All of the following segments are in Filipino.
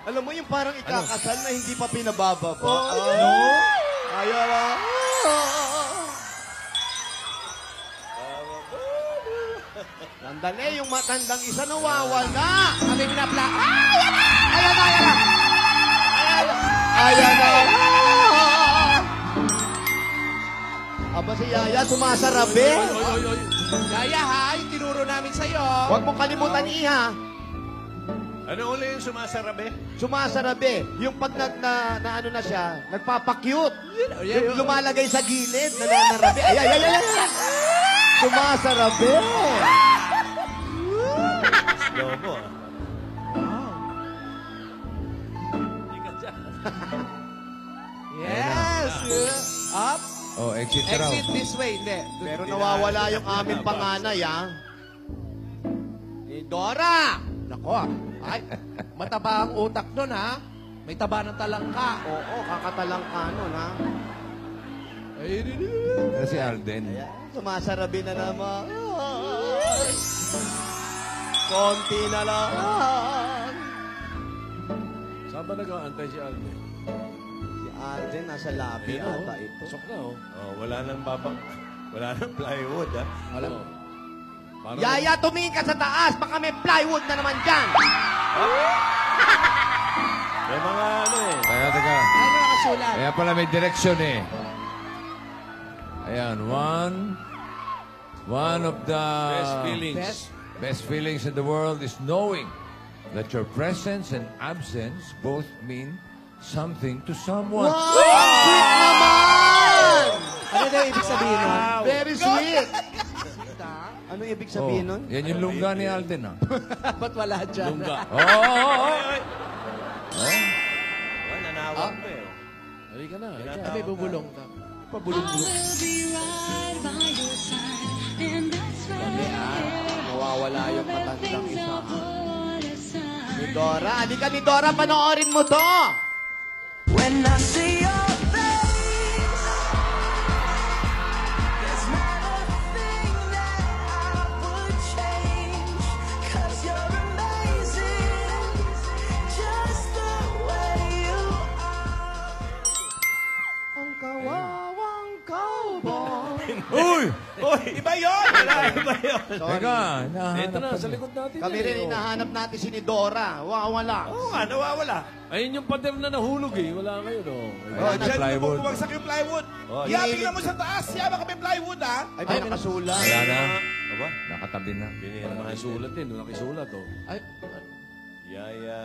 Alam mo yung parang ikakasal na hindi pa pinababa pa. Ayaw na. Sandali, yung matandang isa nawawala. Kami pinapla. Ayan na. Aba si Yaya, sumasarabi. Yaya, ha? Yung tinuro namin sa'yo. Huwag mong kalimutan, Iha. Ano uli yung sumasarabi? Sumasarabi. Yung pag na ano na siya, nagpapakyut. Yung lumalagay sa gilid, nananarabi. Ay. Sumasarabi. Slow mo, ah. Yes. Up. Oh, exit ka raw. Exit this way. Hindi. Pero nawawala yung aming panganay, ha? Ni Dora! Nako, ay, mataba ang utak nun, ha? May taba ng talangka. Oo, kakatalang ka nun, ha? Si Alden. Ayan, sumasarabi na naman. Konti na lang. Saan ba nag-aantay si Alden? Si Alden, nasa labi ata ito. Pasok na, oh. Oh, wala nang plywood, ah. Alam mo. Parang- Yaya, tumingin ka sa taas. Baka may plywood na naman dyan. May mga ano eh. Teka. Ano nakasulat? Kaya pala may direction eh. Ayan, one of the Best feelings. best feelings in the world is knowing that your presence and absence both mean something to someone. Wow! Sweet naman! Ano daw ibig sabihin nun? Very sweet. Ano ibig sabihin nun? Yan yung lungga ni Alden, ah. Ba't wala dyan? Lungga. Oh. Oh, nanawag mo eh. Halika na. May bubulong ka. Pabulong-bulong. Nawawala yung matandang isa. Ni Dora. Halika ni Dora, panoorin mo to. When I see your face, there's not a thing that I would change. 'Cause you're amazing, just the way you are. Ang kawawang cowboy. Uy! Uy, iba yun! Iba yun. Teka, Ito na, sa likod natin. Kami rin hinahanap natin si ni Dora. Wala. Oo nga, nawawala. Ayun yung pader na nahulog eh. Wala kayo, no? Oh, Ayan, dyan plywood. mo bumagsak yung plywood. Oh, Tingnan mo sa taas. Yaba kami plywood, ha? Ay, may nakasulat. Wala na. Aba? Nakatabi na. Binira mo Nakisulat din. Nakisulat, oh. Ay, Yaya.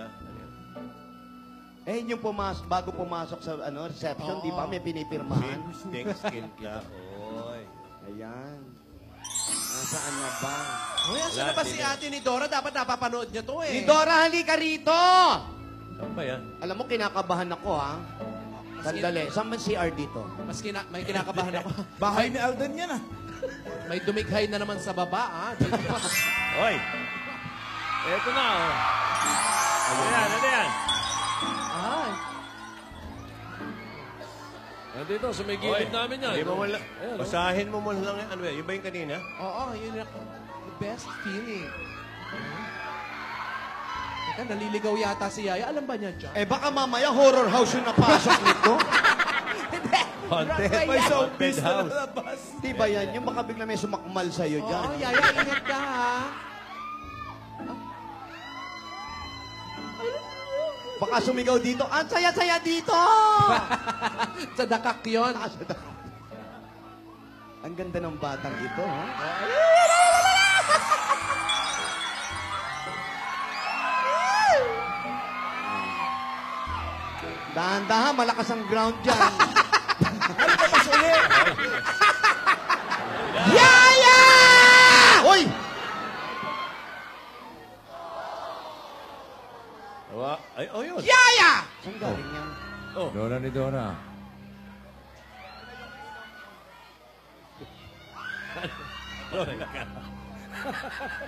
Eh, yung bago pumasok sa reception, di ba may pinipirmahan? Stink skin ka. Oy. Ayan. Nasaan na ba? Uy, asan na ba si ate ni Dora? Dapat napapanood niya to eh. Ni Dora, halika rito! Saan ba yan? Alam mo, kinakabahan ako, ha? Sandali. Saan man CR dito? May kinakabahan ako. Bahay ni Alden yan, ah. May dumighay na naman sa baba, ah. Oy. Eto na, oh. Ano yan? Ay. Nandito, sa may gilid namin yan. Hindi mo mo lang. Ayan, oh. Basahin mo mo lang. Ano ba? Yun ba yung kanina? Oo, yun yung the best feeling. Teka, naliligaw yata si Yaya. Alam ba niya dyan? Eh, baka mamaya horror house yung napasok nito. Haunted. May showbiz na nalabas. Di ba yan? Yung baka bigla may sumakmal sa'yo dyan. Oo, Yaya, ingat ka ha. Baka sumigaw dito. Ang saya-saya dito! Sa dakak yun. Ang ganda ng batang ito, ha? Dahan-dahan, malakas ang ground dyan. Yaya! Uy! Ay, oh yun. Yaya! Saan galing yan? Dora ni Dora.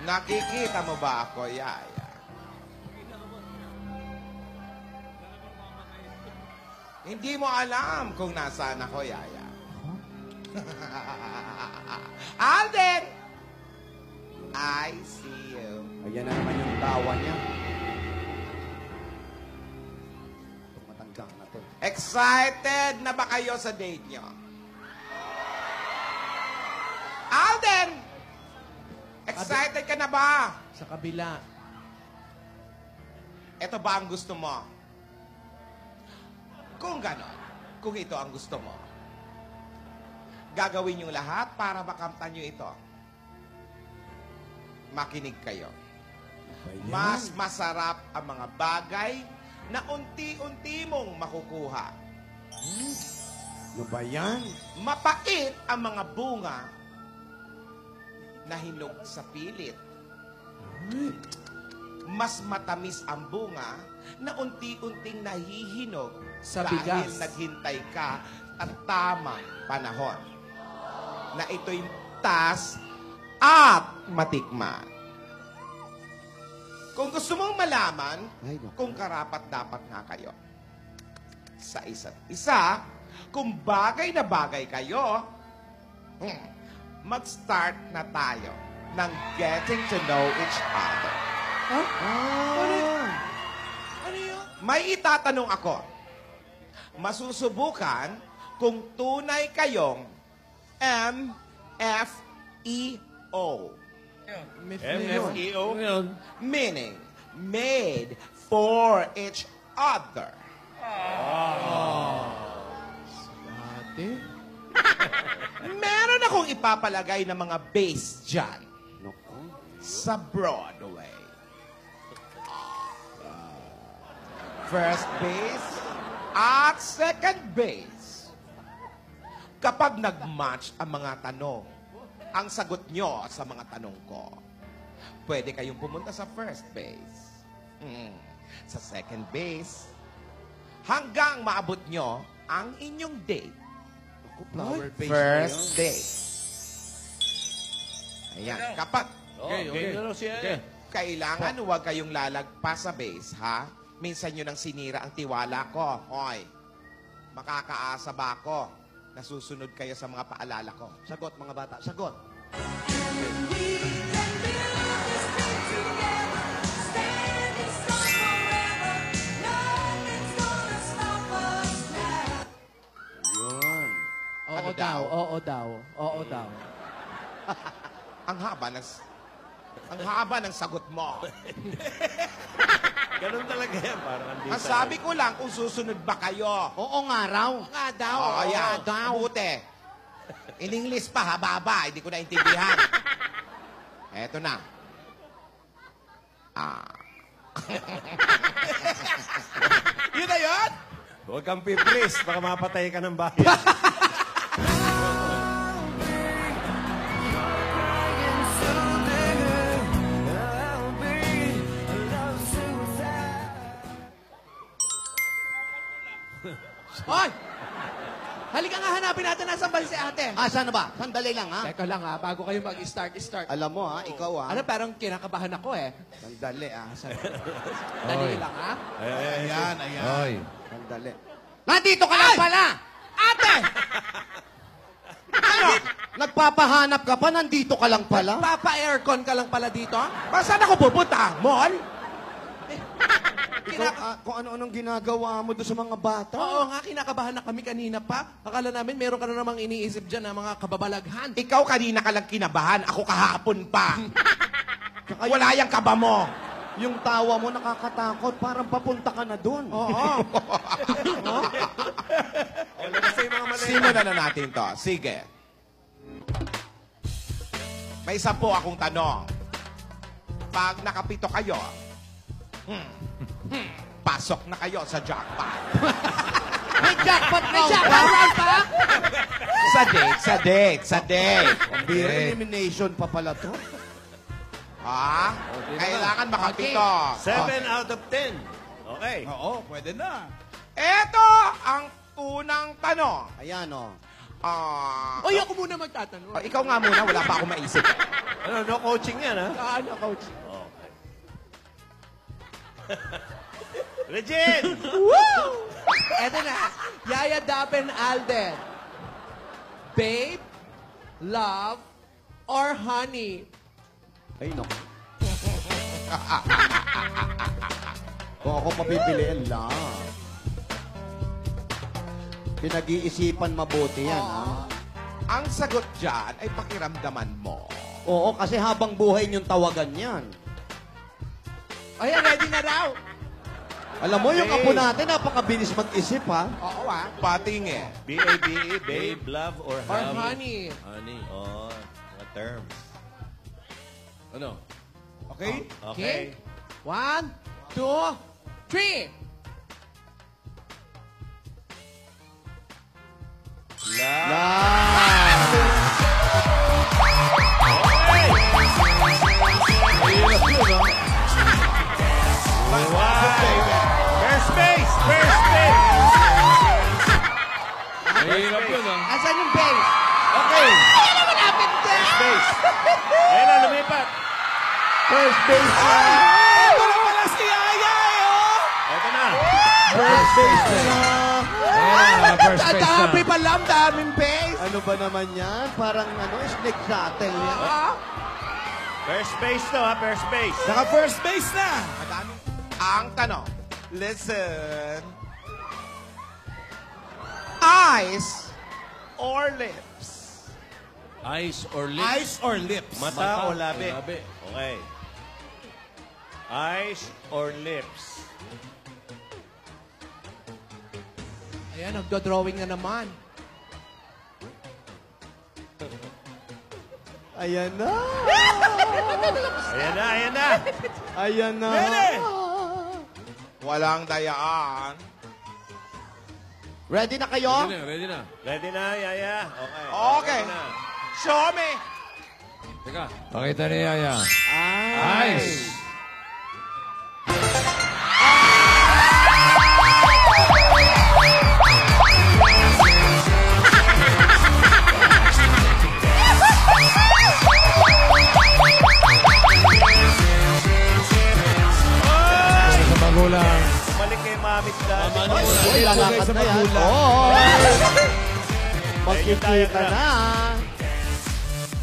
Nakikita mo ba ako, Yaya? Hindi mo alam kung nasaan ako, Yaya. Alden! I see you. Ayan na naman yung tawa niya. gang na to. Excited na ba kayo sa date nyo? Alden! Excited ka na ba? Sa kabila. Ito ba ang gusto mo? Kung ganon, kung ito ang gusto mo, gagawin yung lahat para makamtan nyo ito. Makinig kayo. Mas masarap ang mga bagay na unti-unti mong makukuha. Ano ba yan? Mapait ang mga bunga na hinog sa pilit. Mas matamis ang bunga na unti-unting nahihinog Sa dahil bigas. naghintay ka at tamang panahon na ito'y tas at matikman. Kung gusto mong malaman Ay, naku. kung karapat-dapat nga kayo sa isa't isa, kung bagay na bagay kayo, mag-start na tayo ng getting to know each other. Ano yun? May itatanong ako. Masusubukan kung tunay kayong MFEO. MFEO? Ano yun? Meaning, made for each other. Ate? Meron akong ipapalagay na mga base dyan Naku. sa Broadway. First base at second base. Kapag nag-match ang mga tanong, ang sagot nyo sa mga tanong ko, pwede kayong pumunta sa first base. Sa second base, hanggang maabot nyo ang inyong date. Flower base First date. Ayan. Kapag Okay, okay. Ganyan lang siya. Okay. kailangan huwag kayong lalagpas sa base, ha? Minsan nyo nang sinira ang tiwala ko. Hoy, makakaasa ba ako? Nasusunod kayo sa mga paalala ko. Sagot, mga bata. Sagot. Yun. Oo Ano daw, daw? oo daw, oo daw. Ang haba ng sagot mo. Ganun talaga yan. Parang andito. Ang sabi ko lang kung susunod ba kayo. Oo nga raw. Nga daw, Oo, oo ayan. daw. Mabuti. In English pa, haba-haba. Hindi ko naintindihan. Eto na. Yun na yun? Huwag kang piplis. Baka mapatay ka ng bayan. Hoy! Halika nga hanapin natin nasan ba si ate. Asan na ba? Sandali lang, ha? Teka lang ha, bago kayo mag-start. Alam mo, ha? Ikaw, ha? Ano, parang kinakabahan ako eh. Sandali, ha? Dali lang ha. Ayan. Hoy. Sandali. Nandito ka lang pala! Ate! Ano? Nagpapahanap ka pa, nandito ka lang pala? Papa-aircon ka lang pala dito? Ba, saan ako pupunta? Mall? Ikaw, kung ano-anong ginagawa mo doon sa mga bata. Oo nga, kinakabahan na kami kanina pa. Akala namin meron ka na namang iniisip dyan na mga kababalaghan. Ikaw kanina ka lang kinabahan. Ako kahapon pa. Wala yung kaba mo. Yung tawa mo nakakatakot, parang papunta ka na doon. Oo. Ganun kasi yung mga mali. Simulan na natin to. Sige. May 10 akong tanong. Pag nakapito kayo, pasok na kayo sa jackpot. May jackpot May jackpot pa? Sa date. Beer elimination pa pala to. Ha? Kailangan makapito. 7 out of 10. Okay. Oo, pwede na. Ito ang unang tanong. Ayan, oh. Oy, ako muna magtatanong. Ikaw nga muna, wala pa akong maisip. Ano, no coaching yan, ha? Ano, coach? Regine! Woo! Eto na. Yaya Dapen Alden. Babe, love, or honey? Ay, naku. Kung ako papipiliin lang. Pinag-iisipan mabuti yan, ha? Ang sagot dyan ay pakiramdaman mo. Oo, kasi habang buhay niyong tawagan yan. Ayan, ready na daw. Alam mo, yung apo natin, napakabilis mag-isip, ha? Oo pating eh. B-A-B-E, babe, love, or Or honey. honey. Honey. Oh, mga terms. Ano? Okay? Okay. 1, 2, 3. First base! First base! Mahirap yun, ah. Asan yung base? Okay. Malapit na! First base. Ayun na, lumipat. First base na. Wala si Yaya Ito na. First base na. Ayan, first base na. Dami pa lang, daming base. Ano ba naman yan? Parang snake shuttle yan. First base to, ha? First base. Naka-first base na. Ang tanong, listen. Eyes or lips? Eyes or lips? Eyes or lips? Mata o labi? Labi. Okay. Eyes or lips? Ayan, nagdo-drawing na naman. Ayan na. Ayan na, ayan na. Ayan na. Walang dayaan. Ready na kayo? Ready na, ready na. Ready na, Yaya? Okay. Okay. Ready na. Show me. Teka. Pakita ni Yaya. Eyes. Sa magulang. Balik kay Mamit dad. Mama, ano muna? Uy, lalakad na yan. Oo. Magkikita na.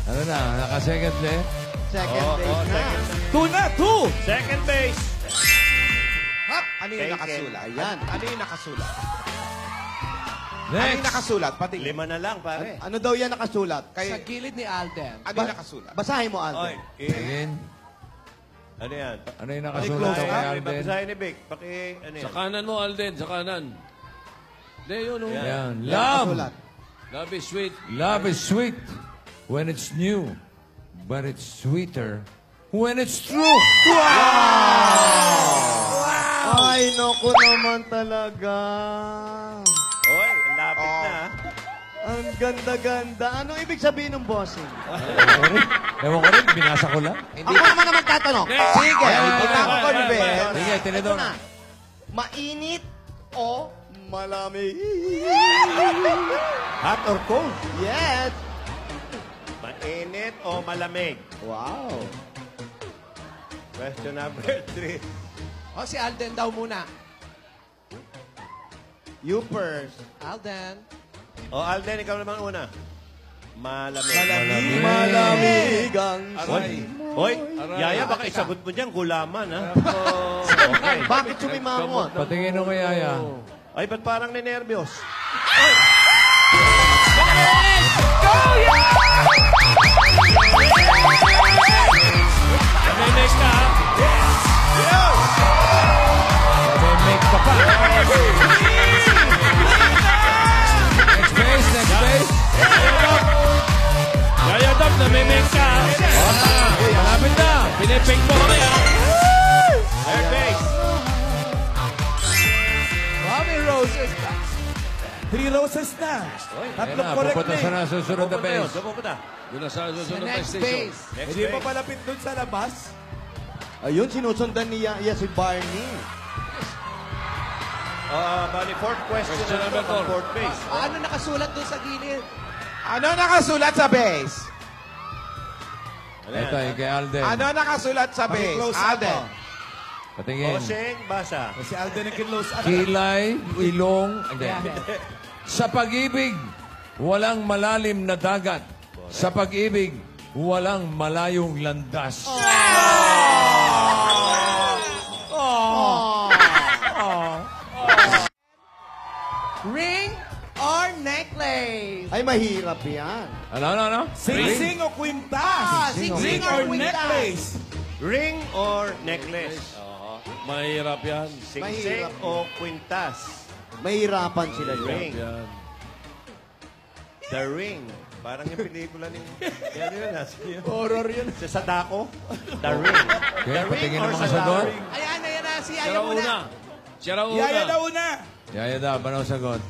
Ano na, naka-second left? Second base na. Two na, two. Second base. Hap, ano yung Taken. nakasulat? Ayan. Ano yung nakasulat? Ano yung Next. nakasulat? Pati. 5 na lang, pare. Ano daw yan nakasulat? Sa Kayo, gilid ni Alden. ano yung nakasulat? Basahin mo, Oy, Alden. Again. ano yan? Ano yung nakasulat Ay, kay Alden? babasahin ni Vic. Ano Sa yan? kanan mo, Alden. Sa kanan. Hindi, yun, oh. Yan. Yan. Yan Love. nakasulat. Love is sweet. Love is sweet when it's new, but it's sweeter when it's true. Ay, naku naman talaga. Oy, ang lapit na. ha? Ang ganda-ganda. Anong ibig sabihin ng bossing? Ewan ko rin, binasa ko lang. Ako naman ang magtatanong. Sige, ikaw Bye, ko, bye, Ben. bye. Sige, Ito tinidor. na. Mainit o malamig? Hot or cold? Yes. Mainit o malamig? Wow. Question number 3. O, si Alden daw muna. You first. Alden. O, Alden, ikaw naman una. Malamig. Malamig ang Hoy, Yaya, baka isagot mo dyan, gulaman, ha? Okay. Bakit sumimangot? Patingin mo kay Yaya. Ay, ba't parang ninervyos? May next ka, ha? May make ka pa. Next base, next base. Yaya Dap, namimik ka, ha? Malapit na. Pinipink mo kami, ha? Third base. Wow, may roses pa. 3 roses na. Ayan na, pupunta sa nasusunod na base. Saan pupunta? Doon na sa Sa susunod na next station. base. Next Hindi pa base. palapit dun sa labas. Ayun, sinusundan ni Yaya si Barney. Bali, fourth question Question na number ito, pang 4. fourth base. Ano nakasulat doon sa gilid? Ano nakasulat sa base? Ano yan? Ito, kay Alden. Ano nakasulat sa base? Alden. Patingin. Bossing, basa. Si Alden ang kinlose. Kilay, ilong. Hindi. Sa pag-ibig, walang malalim na dagat. Sa pag-ibig, walang malayong landas. Ring or necklace? Ay, mahirap yan. Ano? Sing-sing o kwintas? Sing-sing or necklace? Ring or necklace? Mahirap yan. Singsing Mahirap. o kwintas? Mahirapan sila dyan. Ring. Yan. The Ring. Parang yung pelikula ni... Yan yun, yun. Horror yun. Sa Sadako? The Ring. Okay, The Ring patingin or ng mga sa sagot. Ring? Ayan na, si Siya Yaya raw muna. una. Siya raw una. Yaya daw una. Yaya daw, paano sagot?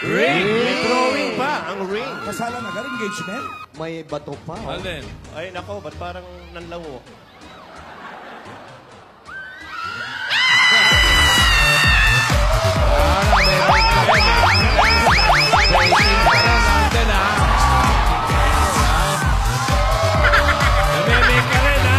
Ring! May drawing pa, ang ring. Kasala na ka, engagement? May bato pa. Oh. Alden. Ay, nako, ba't parang nanlawo? Namimik ka rin, ha?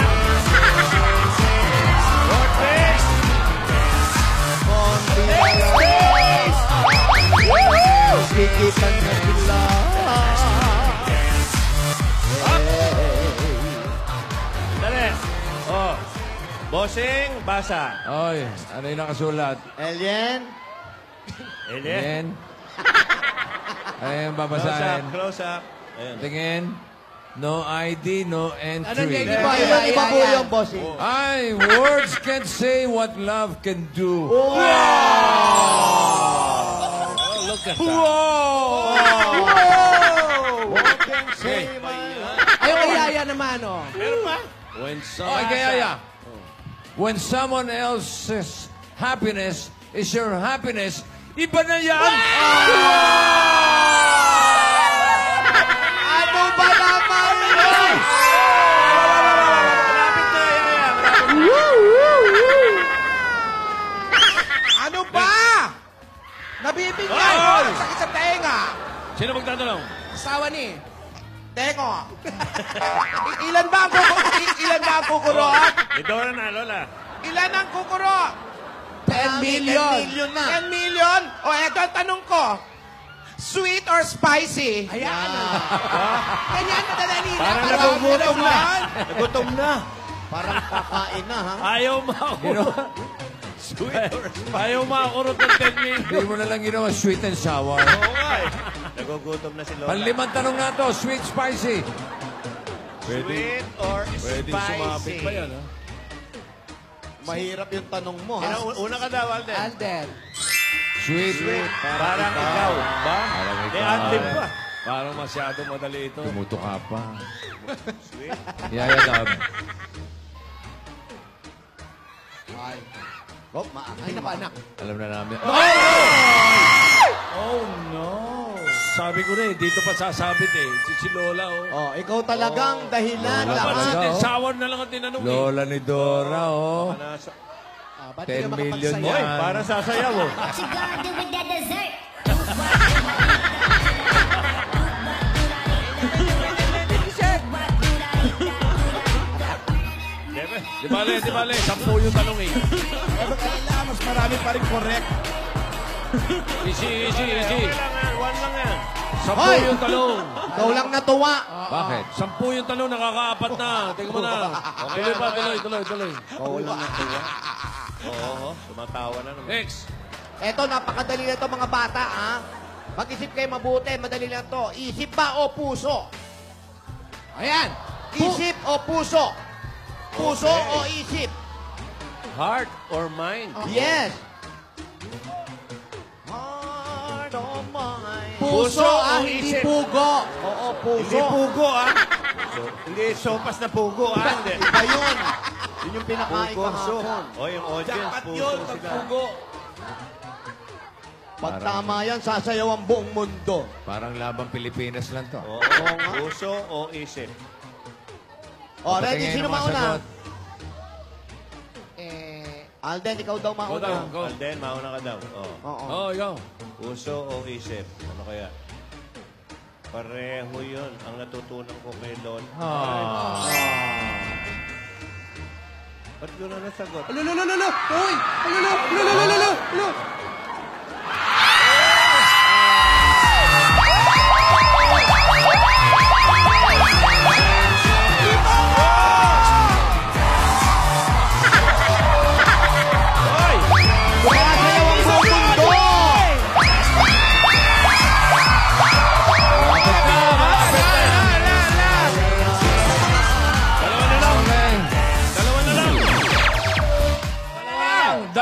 Sikitan na sila. Dali. Oh. Bossing, basa. Oy, ano yung nakasulat? Alien? Ele. Ayan. Ayan, Close up, babasahin. close up. Ayun. Tingin. No ID, no Ano entry. niya, Iba po yung bossing. Ay, words can say what love can do. Oh, look at that. What can say my Ayaw kay Yaya naman, oh. When Oy, kaya. When someone else's happiness is your happiness, iba na yan! Ano ba naman yun? Malapit na, Yaya. Ano ba? Nabibigyan! Sakit sa tenga! Sino magtatanong? Asawa ni. Tengo! Ilan ba ang kukurot? Idora na, Lola. Ilan ang kukurot? 10 million. 10 million na. 10 million? O, eto ang tanong ko. Sweet or spicy? Ayan. Ganyan, madadali na. Parang Parang nagugutom na. Nagutom na. Parang kakain na, ha? Ayaw makurot. Sweet or Ayaw makurot ng 10 million. Hindi mo na lang ginawa sweet and sour. Oo nga eh. Nagugutom na si Lola. Panlimang tanong na to, sweet, spicy. Sweet or Pwede sumabit spicy? pa yan, ha? Mahirap yung tanong mo, ha? Una ka daw, Alden. Alden. Sweet. Parang ikaw. Ba? Parang May ikaw. adlib pa. Parang masyado madali ito. Tumuto ka pa. Sweet. Yaya daw. Oh, maangay. Ay, naku, anak. Alam na namin. Oh, no. Sabi ko na eh, dito pa sasabit eh. Si Lola, oh. Oh, ikaw talagang dahilan Lola Dapat lahat. si talaga, oh. Sour na lang ang tinanong eh. Lola ni Dora, oh. Ah, ba't 10 di ka million makapagsayaw? Hoy, yan. para sasayaw oh. What you gonna do with that dessert? Di bale, 10 yung tanong eh. Mas marami pa rin correct. Easy. Okay lang yan, one lang yan. 10 yung talong. Ikaw lang natuwa. Bakit? 10 yung talong, nakakaapat na. Tingnan mo na. Tuloy pa, tuloy. Ikaw lang natuwa. Oo, tumatawa na naman. Next. Eto, napakadali na to mga bata, ha? Mag-isip kayo mabuti, madali lang to. Isip ba o puso? Ayan. Isip o puso? Puso o isip? Heart or mind? Yes. Heart or mind. Puso, o hindi isip? pugo. Oo, puso. Hindi pugo ah. Hindi sopas na pugo ah. Hindi. Iba yun. Yun yung pinakain Pugo, so. kahapon. O yung audience, Dapat puso yun, sila. pagpugo. Pag tama yan, sasayaw ang buong mundo. Parang labang Pilipinas lang to. Oo, puso o isip? O, ready? Patingin Sino ng mga mauna? sagot. Alden, ikaw daw Go mauna. down, go. Alden, mauna ka daw. Oh. Oo. Oh, ikaw. Puso o isip? Ano kaya? Pareho yun ang natutunan ko kay Lon. Ba't gano'n nasagot? Lululululu. Uy! Lululululu. Sumasayaw ang buong mundo!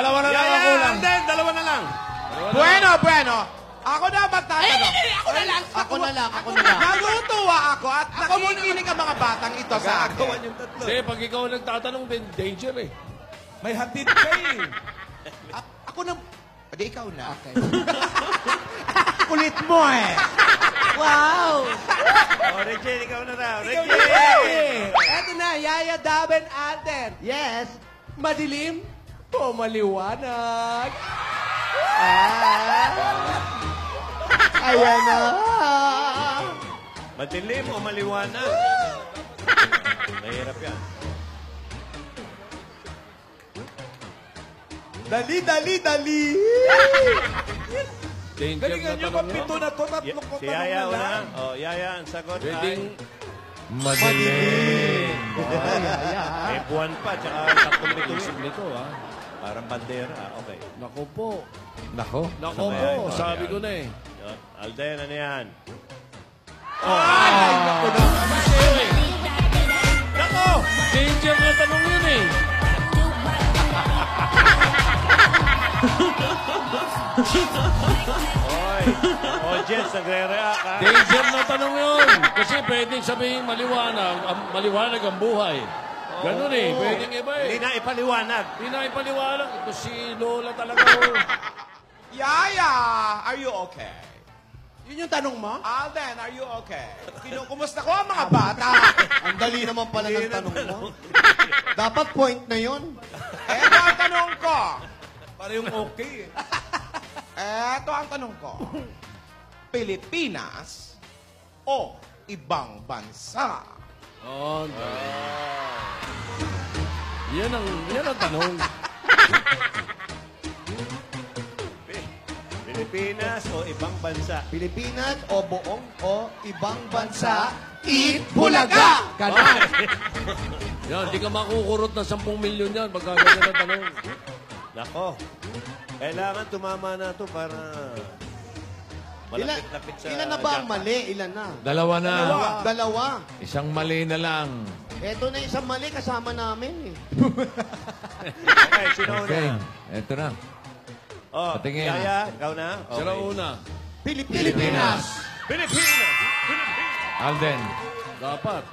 Dalawa na lang ang kulang. Alden, dalawa na lang. Bueno. Ako na magtatanong. Ako na lang. Ako na lang. Natutuwa ako at nakikinig ang mga batang ito sa akin. Gagawan yung tatlo. Kasi pag ikaw ang nagtatanong, din danger eh. May hatid ka eh. Ako na... Pwede ikaw na. Okay. Kulit mo eh. Wow! Oh, Regine, ikaw na raw. Regine! Eto na, Yaya, Dab, and Alden. Yes. Madilim o maliwanag? Ayan na. Madilim o maliwanag? Mahirap yan. Dali. Danger na Galingan nyo tanong ba yun. pito na to? Tatlong ko Si tanong Yaya na una. lang. Oh, Yaya, ang sagot Pwedeng ay... Madilim. May buwan pa, tsaka tatlong isip bituin. nito, ha? Parang bandera. Okay. Nako po. Nako. Nako Ano ba po, yan? sabi ko na eh. Yun. Alden, ano yan? Nako! Danger na tanong yun eh. Oy, audience, nagre-react, ha? Danger na tanong yun. Kasi pwedeng sabihin maliwanag ang buhay. Ganun eh. Pwedeng iba Hindi eh. na ipaliwanag. Hindi na ipaliwanag. Ito si Lola talaga. Oh. Yaya, are you okay? Yun yung tanong mo? Alden, are you okay? Kumusta ko ang mga bata? Ang dali naman pala ng tanong mo. Dapat point na yon. Eto ang tanong ko. Para yung okay eh. Eto ang tanong ko. Pilipinas o ibang bansa? Oh, yan ang tanong. Pilipinas o ibang bansa? Pilipinas o buong o ibang bansa. Eat Bulaga! Ganon. Yan, di ka makukurot na 10 milyon yan pagka ganyan ang tanong. Nako. Kailangan tumama na to para malapit-lapit sa... Ilan na ba ang jackpot. mali? Ilan na? Dalawa na. Dalawa. Isang mali na lang. Eto na isang mali kasama namin eh. Okay, sino Okay. una? Eto na. Oh, Patingin. Yaya, ikaw na? Sila una. Pilipinas. Pilipinas! Alden. Dapat.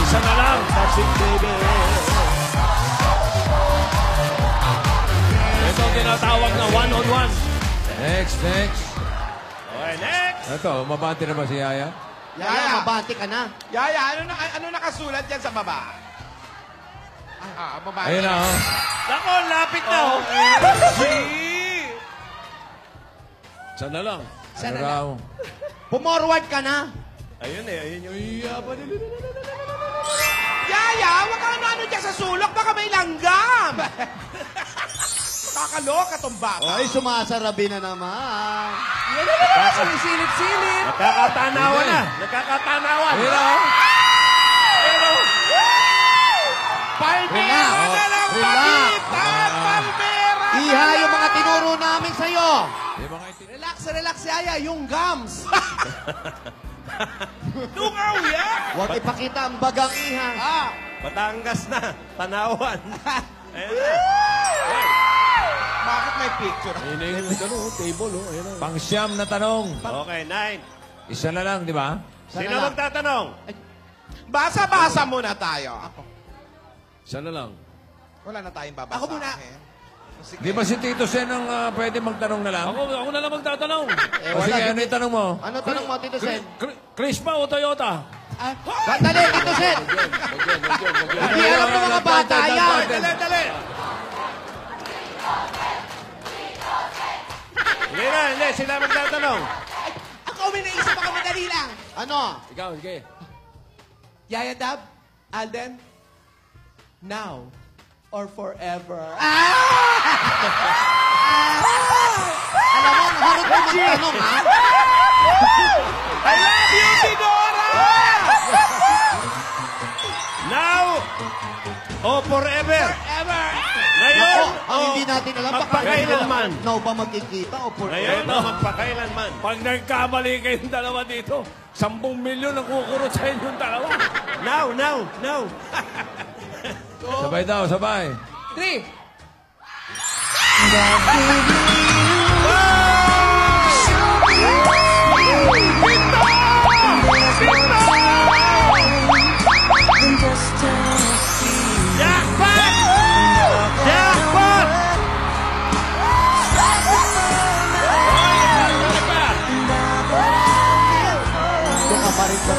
Isa na lang. Ito ang tinatawag na one-on-one. Next. Okay, next! Ito, mabati na ba si Yaya? Yaya, mabati ka na. Yaya, ano nakasulat dyan sa baba? Baba. Ayun na, oh. Nako, lapit na, oh! Isa na lang. Ano raw? Pumorward ka na. Ayun yung... Yaya, wag kang ano dyan sa sulok, baka may langgam. Kakaloka tong bata. Ay, sumasarabi na naman. Sumisilip-silip. Nakakatanawan na! Nakakatanawan! Ayun na, oh. Palmera na lang pagitan! Palmera! Iha yung mga tinuro namin sa'yo. Relax, Yaya. Yung gums. Tungaw yan! Huwag ipakita ang bagang iha. Batangas na! Tanawan! Ayun na! Bakit may picture? Ayun na yung table, oh. Ayun na. Pang-siyam na tanong. Okay, 9. Isa na lang, di ba? Sino magtatanong? Basa-basa muna tayo. Isa na lang. Wala na tayong babasahin. Ako muna. Sige. Di ba si Tito Sen ang pwede magtanong na lang? Ako na lang magtatanong. O sige, ano yung tanong mo? Ano tanong mo, Tito Sen? Crispa o Toyota? Sandali, Tito Sen. Hindi alam ng mga bata yan. Dali! Hindi, sila magtatanong. Ako may naisip ako, madali lang. Ano? Ikaw, sige. Yaya, Dab, Alden, now or forever. Alam mo, harap mo magtanong, ha? I love you, Tidora! Now o forever? Forever. Ngayon Ako, o Hindi natin alam. Baka Magpakailanman. now ba magkikita o for Ngayon, magpakailanman. Pag nagkamali kayong dalawa dito, 10 milyon ang kukurot sa inyong dalawa. Now. Sabay daw, sabay. 3. Ito ka pa rin sa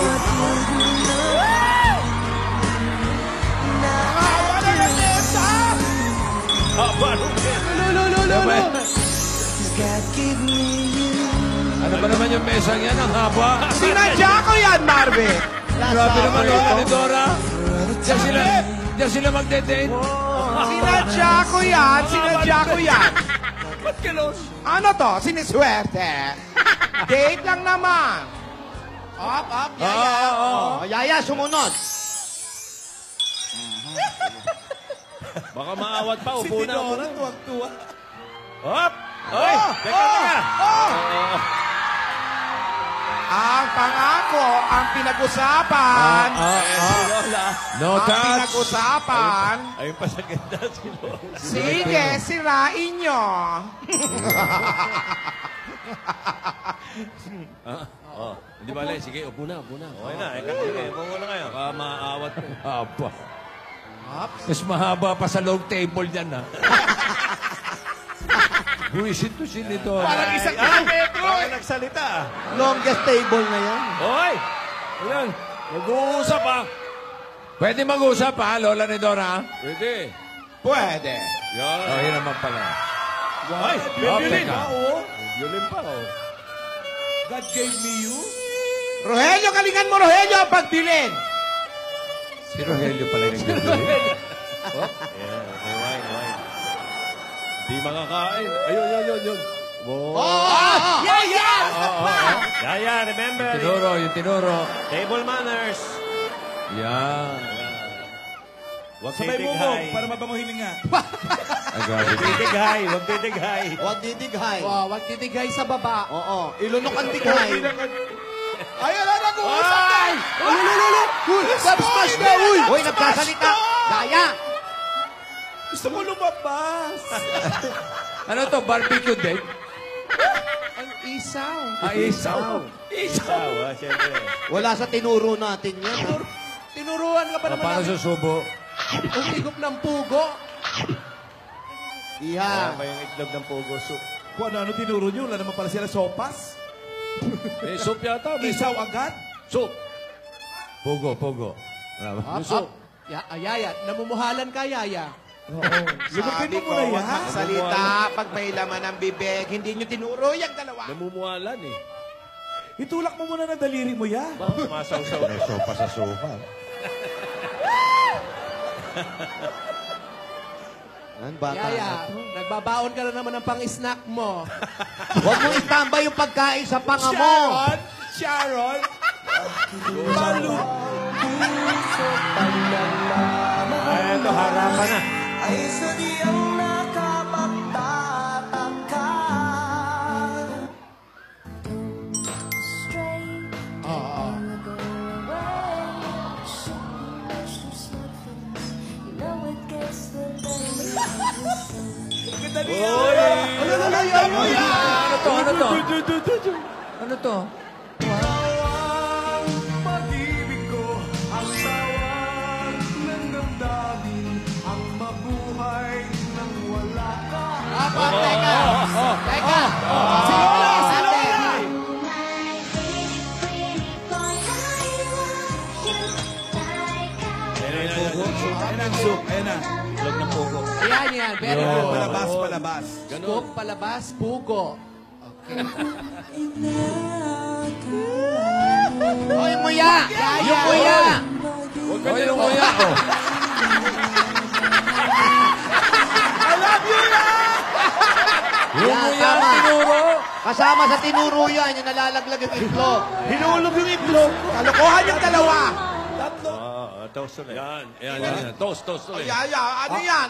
Sabay. Ano ba naman yung mesang yan? Ang haba. Sinadya ko yan, Marvin. Grabe naman Lola ni Dora. Diyan sila magde-date. Sinadya ko yan. Ba't ganun? Ano to? Siniswerte. Date lang naman. Up. Oh, Yaya, sumunod. Baka maawat pa, upo na. tuwag-tuwa. Hop! Oy! Teka. Ang pangako, ang pinag-usapan. Lola. No Ang touch. pinag-usapan. Ayun pa sa ganda si Lola. Sige, sirain nyo. Hindi ba, sige, upo na. Okay na, upo muna kayo. Baka maawat pa. Haba. Mas mahaba pa sa long table yan, ha? Buisit to si Dora. Parang isang kilometro. Ay, nagsalita. Longest table na yan. Hoy! Ayan, nag-uusap ah. Pwede mag-usap, ha, Lola ni Dora? Pwede. Pwede. Yan. Oh, yun naman pala. Ay, Violin teka. pa, oh. Violin pa, oh. God gave me you. Rogelio, kalingan mo, Rogelio, ang pagbilin. Si Rogelio pala yung nagbibili. yeah, may wine. Di makakain. Ayun. Wow. Yaya, remember. Yung tinuro. Table manners. Yan. Huwag Sabay mo mo, titighay. para mabango hininga. Ay, grabe. Huwag titighay. Huwag didighay. Huwag titigay sa baba. Oo. Ilunok ang tighay. Ay, ala, nag-uusap na. Smash na, uy! Uy, nagsasalita. Yaya! Gusto mo lumabas. Ano to? Barbecue date? Ang isaw. Isaw. Isaw, siyempre. Wala sa tinuro natin yan. Tinuruan ka pa naman Paano namin. susubo? Umigop ng pugo. Yan Iha. ba yung itlog ng pogo soup? Kung ano tinuro nyo, wala naman pala sila sopas. May soup yata. May Isaw agad. soup. Pogo. Wala ba? Up. Yaya, namumuhalan ka, Yaya. Sabi ko, huwag magsalita pag may laman ang bibig. Hindi nyo tinuro yung dalawa. Namumualan eh. Itulak mo muna ng daliri mo, ya. Masaw-saw. Sopa sa sofa. Yan, bata na Yaya, to. nagbabaon ka na naman ng pang-snack mo. Huwag mo itambay yung pagkain sa panga mo. Sharon. Balu. Ay, ito, harapan na. Ay sadyang nakapagtataka. Ano to? Ang pag-ibig ko, ang tawag ng damdamin, ang mabuhay nang wala ka. Teka! Si Lola! Si Lola! Ayan ang soup. Ayan na. Itlog ng pogo. Yan. Very good. Palabas. Scoop, palabas, pugo. O, yung muya! Yung muya! O, yung kuya ko. Yung Yan, kuya ang tama. tinuro. Kasama sa tinuro yan, yung nalalaglag yung itlog. Hinulog yung itlog. Kalokohan yung dalawa. Toast ulit. Yan. Toast ulit. Yaya,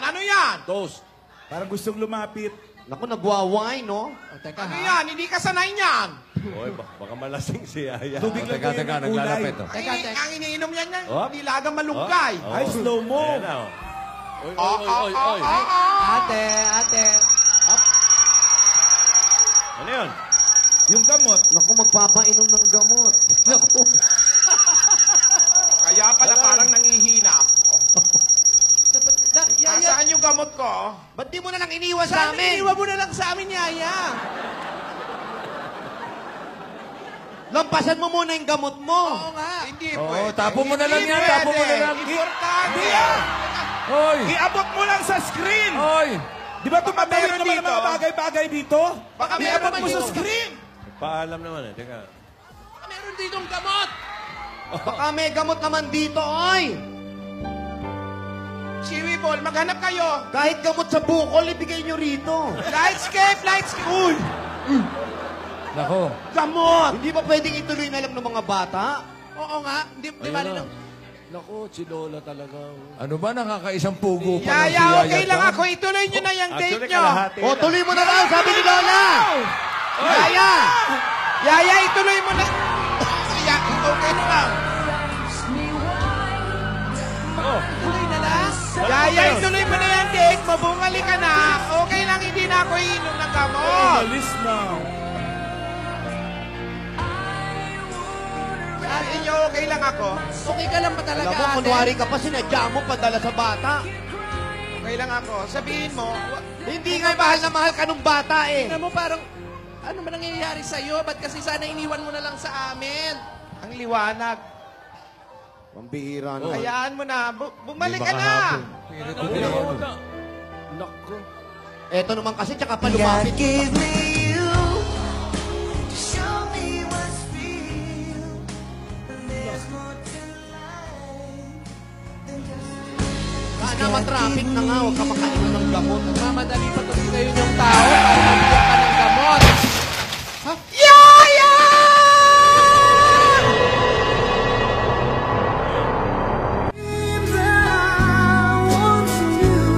ano yan? Toast. Parang gustong lumapit. Naku, nagwawine, no? O, teka Ano ha. yan? Hindi ka sanay niyan. Oy, baka malasing si Yaya. Tubig lang Teka, kayo teka, ng kulay. naglalapit. Oh. Teka, teka. Ang iniinom yan yan. Oh. Nilagang malunggay. Oh. Ay, slow mo. Ayan na, oh. Oy, oy, oy, oy, oy. Ate, ate. Ano yun? Yung gamot. Naku, magpapainom ng gamot. Naku. Kaya pala parang nangihina ako. Yaya, Nasaan yung gamot ko? Ba't di mo na lang iniwan sa sana amin? iniwan mo na lang sa amin, Yaya. Lampasan mo muna yung gamot mo. Oo nga. Hindi Oo, pwede. tapo mo na lang Hindi yan, tapo mo pwede. na lang. Importante. Hoy! Iabot mo lang sa screen. Hoy! Di ba tumatawid meron naman ang mga dito. bagay-bagay dito? Baka Iabot meron mo sa dito. screen. Paalam naman eh. Teka. Meron ditong gamot. Baka may gamot naman dito, oy! Chiwi Ball, maghanap kayo. Kahit gamot sa bukol, ibigay nyo rito. Lightscape, lightscape. Uy! Nako. Gamot! Hindi ba pwedeng ituloy na lang ng mga bata? Oo nga. Di Ayun bali na. nang... Naku, si Lola talaga. Ano ba, nakakaisang pugo pa lang si Yaya, Yaya okay lang Tom? ako. Ituloy nyo na yung date Actually, nyo. kalahati O, na. tuloy mo na lang, sabi ni Lola! Yaya! Yaya, ituloy mo na. Yaya, okay na lang. Tuloy na lang. Yaya, ituloy mo na yung date mo. Bumalik ka na. Okay lang, hindi na ako iinom ng gamot. Alis na. Sabi nyo, okay lang ako. Okay ka lang ba talaga, Alam mo, ate? kunwari ka pa, sinadya mo padala sa bata. Okay lang ako. Sabihin mo, Hindi nga mahal na mahal ka nung bata eh. Tingnan mo parang... Ano ba nangyayari sa'yo? Ba't kasi sana iniwan mo na lang sa amin? ang liwanag. Pambihira na. Hayaan mo na. Bumalik ka Baka na. hapon. Naku. Eto naman kasi, tsaka pa lumapit. Give me you to show me what's real. There's more to life than just Sana matraffic na nga, huwag ka makainom ng gamot. Mamadali pa tuloy ngayon yung tao para mabigyan ka ng gamot. Yaya! dreams that I once knew.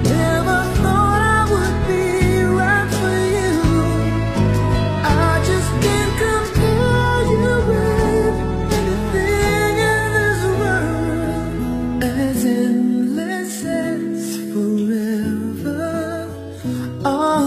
Never thought I would be right for you. I just can't compare you with anything in this world. As endless as forever. Oh.